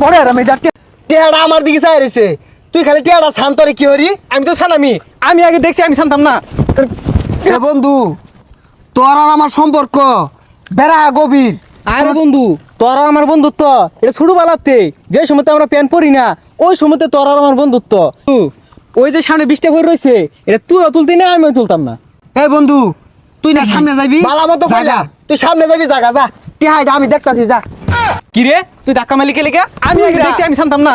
বড় আর আমি টিয়াটা আমার দিকে চাই রইছে তুই খালি টিয়াটা শান্তরে কি হরি আমি তো ছানামি আমি আগে দেখছি আমি শান্তাম না এ বন্ধু তোর আর আমার সম্পর্ক বেড়া গভীর আরে বন্ধু তোর আর আমার বন্ধুত্ব এটা ছোটবেলাতে যে সময়তে আমরা প্যান্ট পরি না ওই সময়তে তোর আর আমার বন্ধুত্ব ওই যে সামনে বৃষ্টি পড়ে রয়েছে এটা তুইও তুলতি না আমিও তুলতাম না। এই বন্ধু তুই না সামনে যাবি বালা মতো কইলা তুই সামনে যাবি জাগা যা টিয়াটা আমি দেখতাছি যা কি রে তুই ধাক্কা মারলি কে লেগে আমি আগে দেখছি আমি শান্তাম না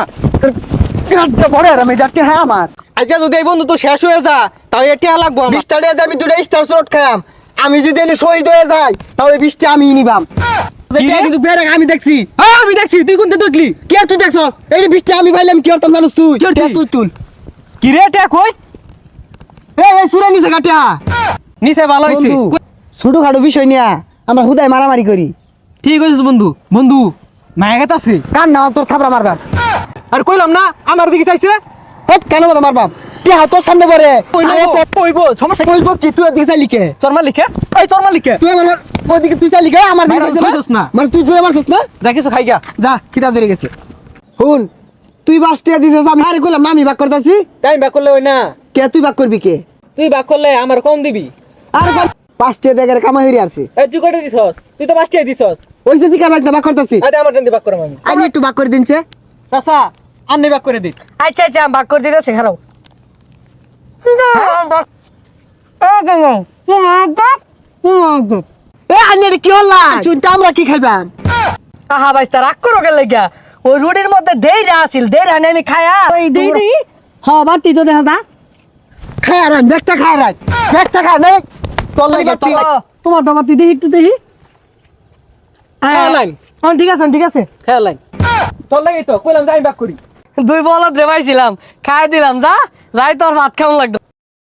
বড় আর আমি ডাক্তার হ্যাঁ আমার আচ্ছা যদি এই বন্ধু তো শেষ হয়ে যা তাও এটা লাগবো আমার। 20টা টাকা দিয়ে আমি দুটো স্টার স্লট খাম আমি যদি এনে শহীদ হয়ে যাই তাহলে 20টা আমি নিবাম কি রে? কিন্তু বেরে আমি দেখছি হ্যাঁ আমি দেখছি তুই কোনটা দেখলি কি আর তুই দেখছস এই 20টা আমি পাইলাম কি করতাম জানোস তুই কি করতি? তুই তুল কি রে টেক কই এই সুরা নিছে কাটা নিচে ভালো হইছে বন্ধু ছোটখাটো বিষয় নিয়া আমরা হুদায় মারামারি করি ঠিক আছে বন্ধু বন্ধু মায়া গেত আছে কার না তোর থাবড়া মারবা আর কইলাম না আমার দিকে চাইছে হেট কেন মতো মারবা টিয়া তোর সামনে পড়ে কইবো সমস্যা কি? কইব কি তুই দিকে চাই লিখে চরমা লিখে এই চরমা লিখে তুই আমার ওদিকে তুই চাই লিখে আমার দিকে মারা চাইছিস ধরছিস না না। মানে তুই জুড়ে মারছিস না যা কিছু খাই গা যা কিতাব ধরে গেছে হুন তুই বাসটিয়া দিছিস আমি আরে কইলাম না আমি ভাগ করতেছি টাইম ব্যাক করলে ওই না কে তুই ভাগ করবি কে তুই ব্যাক করলে আমার কম দিবি আর পাঁচটিয়া দেখে কামাই হইরে আসছে এই তুই কটা দিছস তুই তো পাঁচটাই দিছস ওই যে জিকা ভাগ না ভাগ করতেছি আরে আমার টাইম ব্যাক করব আমি আমি একটু ভাগ করে দিনছে চাচা আন্নে ব্যাক করে দিত আচ্ছা আচ্ছা ভাগ করে দিতেছে খারাপ এ আন্নে কি হল্লা চুনটা আমরা কি খাইবাম আহা ভাই তা রাগ করো গেলে গিয়া ওই রুটির মধ্যে দেই আসিল দেই রানে আমি খায়া ওই দেই দেই হ্যাঁ বাতি তো দেখা যা খায় আর ব্যাগটা খায় রাখ ব্যাগটা খায় নাই তোর লাগে তুই তোমার তো বাতি দেই একটু দেই খেয়ালাইন হ্যাঁ ঠিক আছে খেয়ালাইন তোর লাগেই তো কইলাম যাই ব্যাক করি দুই বলদ রে পাইছিলাম খাই দিলাম যা যাই তোর ভাত খাওয়া লাগলো